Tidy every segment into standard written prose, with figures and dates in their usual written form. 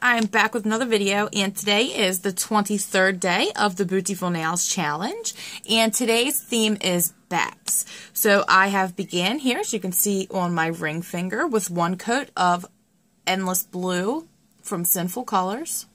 I'm back with another video, and today is the 23rd day of the Bootiful Nails Challenge, and today's theme is bats. So I have began here, as you can see on my ring finger, with one coat of Endless Blue from Sinful Colors.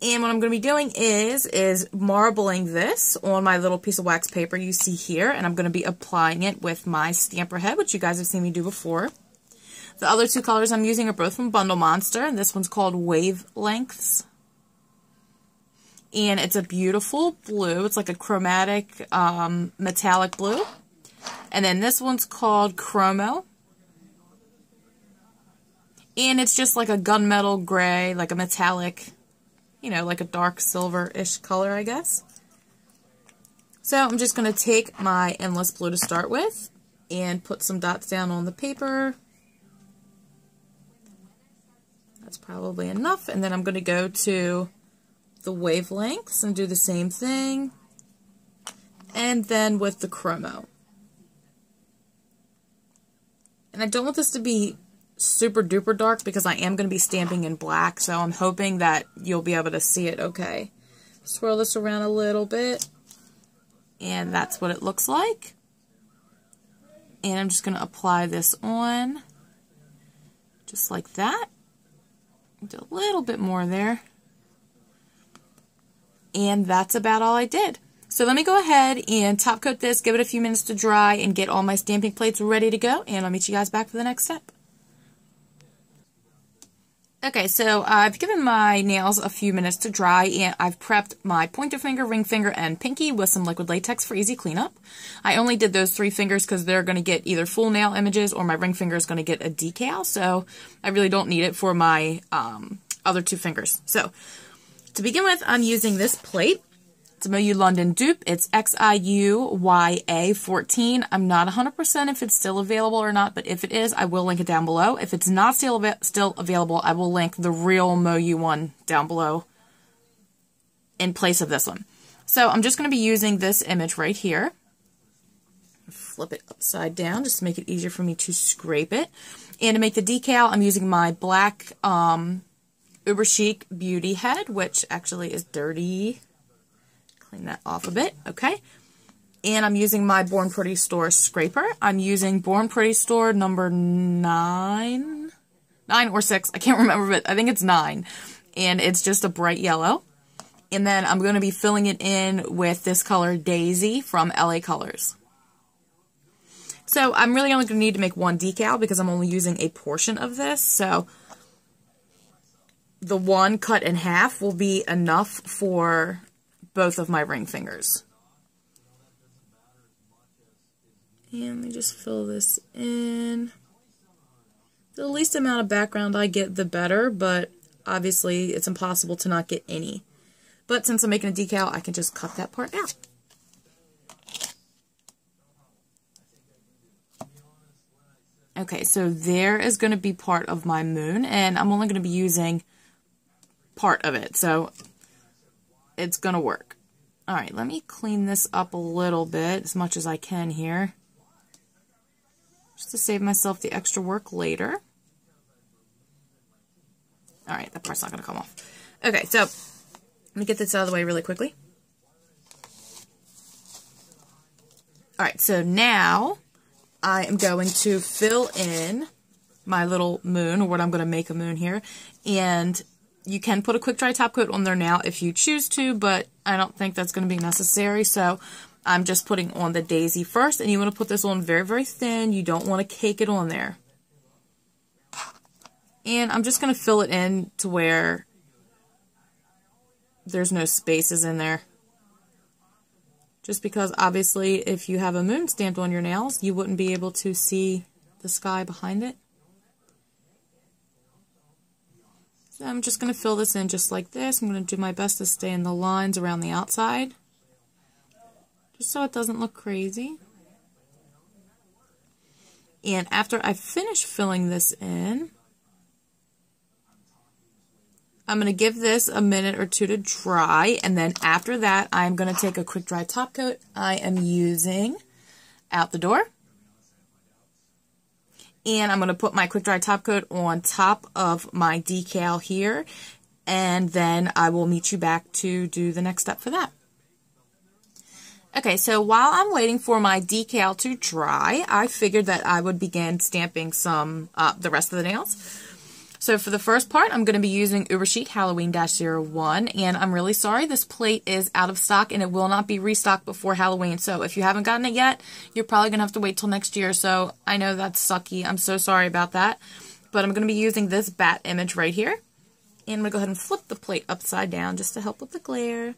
And what I'm going to be doing is marbling this on my little piece of wax paper you see here, and I'm going to be applying it with my stamper head, which you guys have seen me do before. The other two colors I'm using are both from Bundle Monster, and this one's called Wavelengths. And it's a beautiful blue. It's like a chromatic metallic blue. And then this one's called Chromo. And it's just like a gunmetal gray, like a metallic, you know, like a dark silver-ish color, I guess. So I'm just going to take my Endless Blue to start with and put some dots down on the paper. That's probably enough, and then I'm going to go to the Wavelengths and do the same thing, and then with the Chromo. And I don't want this to be super duper dark because I am going to be stamping in black, so I'm hoping that you'll be able to see it okay. Swirl this around a little bit, and that's what it looks like. And I'm just going to apply this on, just like that. Do a little bit more there. And that's about all I did. So let me go ahead and top coat this, give it a few minutes to dry, and get all my stamping plates ready to go, and I'll meet you guys back for the next step. Okay, so I've given my nails a few minutes to dry, and I've prepped my pointer finger, ring finger, and pinky with some liquid latex for easy cleanup. I only did those 3 fingers because they're going to get either full nail images or my ring finger is going to get a decal, so I really don't need it for my other 2 fingers. So, to begin with, I'm using this plate. It's a Moyu London dupe. It's XIUYA14. I'm not 100% if it's still available or not, but if it is, I will link it down below. If it's not still available, I will link the real Moyu one down below in place of this one. So I'm just going to be using this image right here. Flip it upside down just to make it easier for me to scrape it. And to make the decal, I'm using my black Uber Chic Beauty Head, which actually is dirty. Clean that off a bit, okay? And I'm using my Born Pretty Store scraper. I'm using Born Pretty Store number 9 or 6, I can't remember, but I think it's 9. And it's just a bright yellow. And then I'm going to be filling it in with this color Daisy from LA Colors. So I'm really only going to need to make 1 decal because I'm only using a portion of this. So the one cut in half will be enough for both of my ring fingers. And let me just fill this in. The least amount of background I get, the better, but obviously it's impossible to not get any. But since I'm making a decal, I can just cut that part out. Okay, so there is going to be part of my moon, and I'm only going to be using part of it, so it's going to work. Alright, let me clean this up a little bit, as much as I can here, just to save myself the extra work later. Alright, that part's not going to come off. Okay, so let me get this out of the way really quickly. Alright, so now I am going to fill in my little moon, or what I'm going to make a moon here, and you can put a quick dry top coat on there now if you choose to, but I don't think that's going to be necessary, so I'm just putting on the Daisy first, and you want to put this on very, very thin. You don't want to cake it on there. And I'm just going to fill it in to where there's no spaces in there. Just because, obviously, if you have a moon stamped on your nails, you wouldn't be able to see the sky behind it. So I'm just going to fill this in just like this. I'm going to do my best to stay in the lines around the outside, just so it doesn't look crazy. And after I finish filling this in, I'm going to give this a minute or 2 to dry, and then after that, I'm going to take a quick dry top coat. I am using Out the Door. And I'm going to put my quick dry top coat on top of my decal here, and then I will meet you back to do the next step for that. Okay, so while I'm waiting for my decal to dry, I figured that I would begin stamping the rest of the nails. So for the first part, I'm going to be using Ubersheet Halloween-01, and I'm really sorry, this plate is out of stock and it will not be restocked before Halloween. So if you haven't gotten it yet, you're probably going to have to wait till next year. So I know that's sucky. I'm so sorry about that. But I'm going to be using this bat image right here. And I'm going to go ahead and flip the plate upside down just to help with the glare.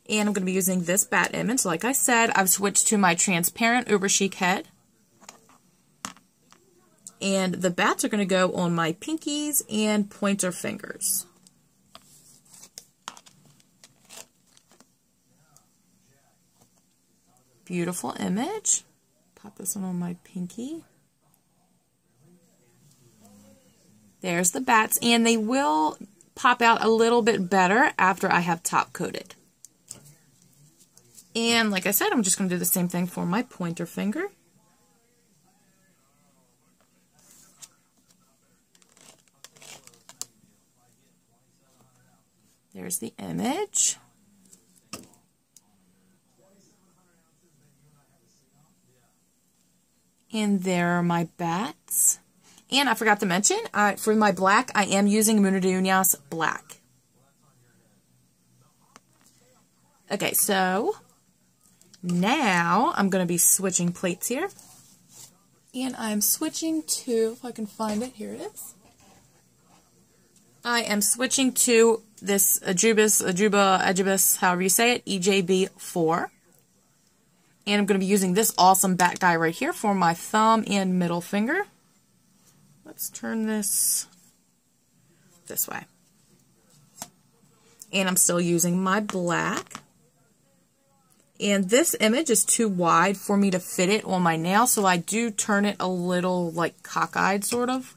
And I'm going to be using this bat image. Like I said, I've switched to my transparent Ubersheet head. And the bats are going to go on my pinkies and pointer fingers. Beautiful image. Pop this one on my pinky. There's the bats, and they will pop out a little bit better after I have top coated. And like I said, I'm just going to do the same thing for my pointer finger. There's the image. And there are my bats. And I forgot to mention, for my black, I am using Munadiunas black. Okay, so now I'm going to be switching plates here. And I'm switching to, if I can find it, here it is. I am switching to this Ajubis, however you say it, EJB4. And I'm going to be using this awesome bat guy right here for my thumb and middle finger. Let's turn this way. And I'm still using my black. And this image is too wide for me to fit it on my nail, so I do turn it a little like cockeyed sort of.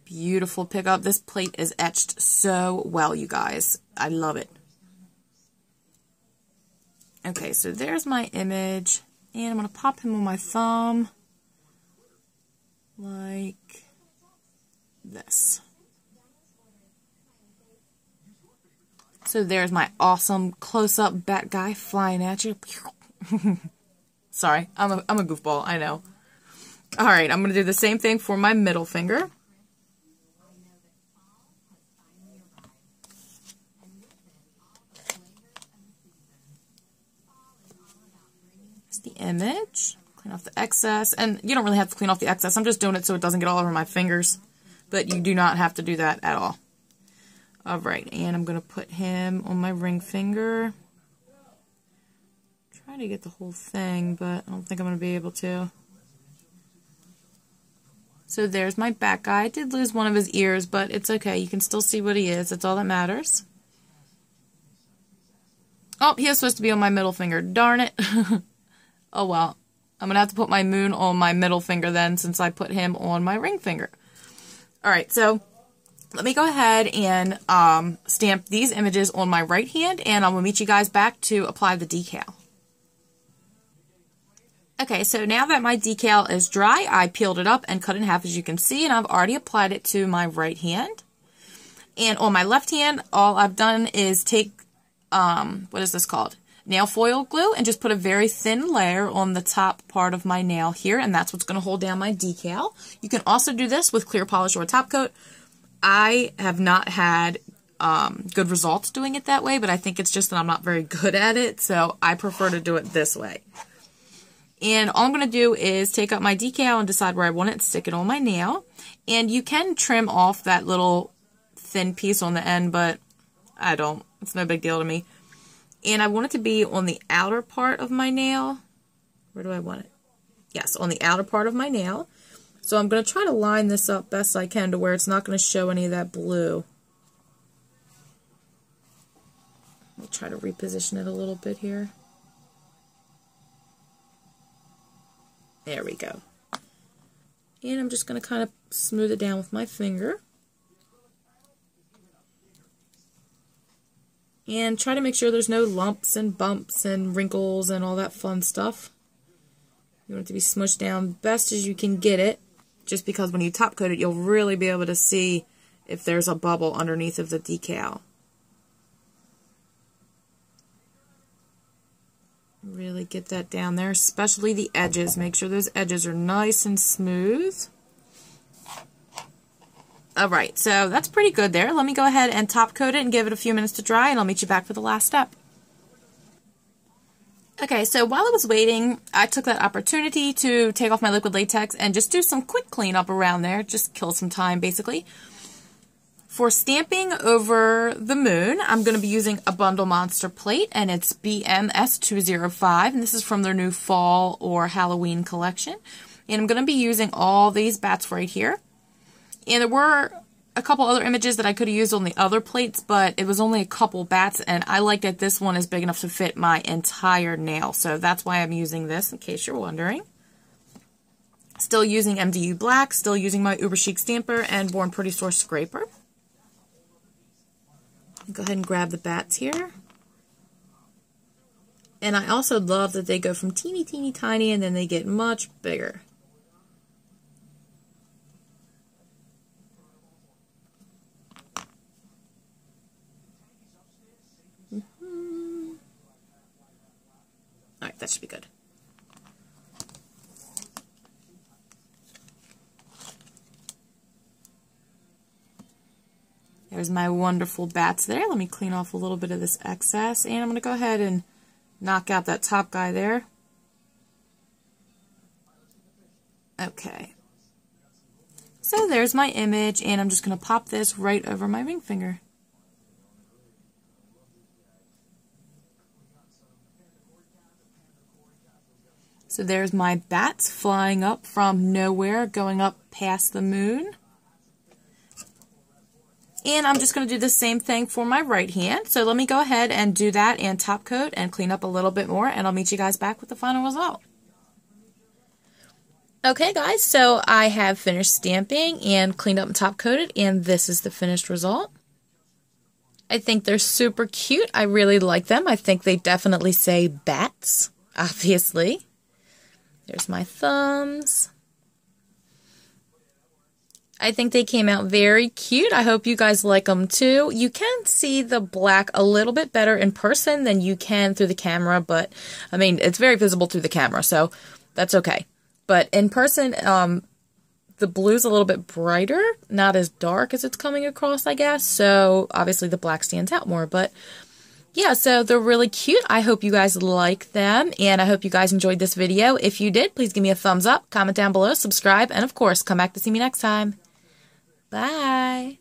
Beautiful pickup. This plate is etched so well, you guys. I love it. Okay, so there's my image. And I'm going to pop him on my thumb. Like this. So there's my awesome close-up bat guy flying at you. Sorry, I'm a goofball, I know. Alright, I'm going to do the same thing for my middle finger. The image, clean off the excess, and you don't really have to clean off the excess. I'm just doing it so it doesn't get all over my fingers, but you do not have to do that at all. Alright, and I'm going to put him on my ring finger. Try to get the whole thing, but I don't think I'm going to be able to. So there's my bat guy. I did lose one of his ears, but it's okay. You can still see what he is. That's all that matters. Oh, he was supposed to be on my middle finger. Darn it. Oh well, I'm going to have to put my moon on my middle finger then, since I put him on my ring finger. Alright, so let me go ahead and stamp these images on my right hand, and I will meet you guys back to apply the decal. Okay, so now that my decal is dry, I peeled it up and cut it in half, as you can see, and I've already applied it to my right hand. And on my left hand, all I've done is take, what is this called? Nail foil glue, and just put a very thin layer on the top part of my nail here, and that's what's going to hold down my decal. You can also do this with clear polish or a top coat. I have not had good results doing it that way, but I think it's just that I'm not very good at it, so I prefer to do it this way. And all I'm going to do is take up my decal and decide where I want it and stick it on my nail. And you can trim off that little thin piece on the end, but I don't. It's no big deal to me. And I want it to be on the outer part of my nail. Where do I want it? Yes, on the outer part of my nail. So I'm going to try to line this up best I can to where it's not going to show any of that blue. Let me try to reposition it a little bit here. There we go. And I'm just going to kind of smooth it down with my finger. And try to make sure there's no lumps and bumps and wrinkles and all that fun stuff. You want it to be smushed down best as you can get it, just because when you top coat it, you'll really be able to see if there's a bubble underneath of the decal. Really get that down there, especially the edges. Make sure those edges are nice and smooth. Alright, so that's pretty good there. Let me go ahead and top coat it and give it a few minutes to dry, and I'll meet you back for the last step. Okay, so while I was waiting, I took that opportunity to take off my liquid latex and just do some quick cleanup around there, just kill some time basically. For stamping over the moon, I'm going to be using a Bundle Monster plate, and it's BMS205, and this is from their new fall or Halloween collection. And I'm going to be using all these bats right here. And there were a couple other images that I could have used on the other plates, but it was only a couple bats, and I like that this one is big enough to fit my entire nail. So that's why I'm using this, in case you're wondering. Still using MDU Black, still using my Uber Chic stamper and Born Pretty Source scraper. Go ahead and grab the bats here. And I also love that they go from teeny tiny and then they get much bigger. Alright, that should be good. There's my wonderful bats there. Let me clean off a little bit of this excess, and I'm going to go ahead and knock out that top guy there. Okay. So there's my image, and I'm just going to pop this right over my ring finger. So there's my bats flying up from nowhere, going up past the moon. And I'm just going to do the same thing for my right hand. So let me go ahead and do that and top coat and clean up a little bit more, and I'll meet you guys back with the final result. Okay guys, so I have finished stamping and cleaned up and top coated, and this is the finished result. I think they're super cute. I really like them. I think they definitely say bats, obviously. There's my thumbs. I think they came out very cute. I hope you guys like them too. You can see the black a little bit better in person than you can through the camera, but I mean, it's very visible through the camera, so that's okay. But in person, the blue's a little bit brighter, not as dark as it's coming across, I guess. So obviously the black stands out more, but yeah, so they're really cute. I hope you guys like them, and I hope you guys enjoyed this video. If you did, please give me a thumbs up, comment down below, subscribe, and of course, come back to see me next time. Bye!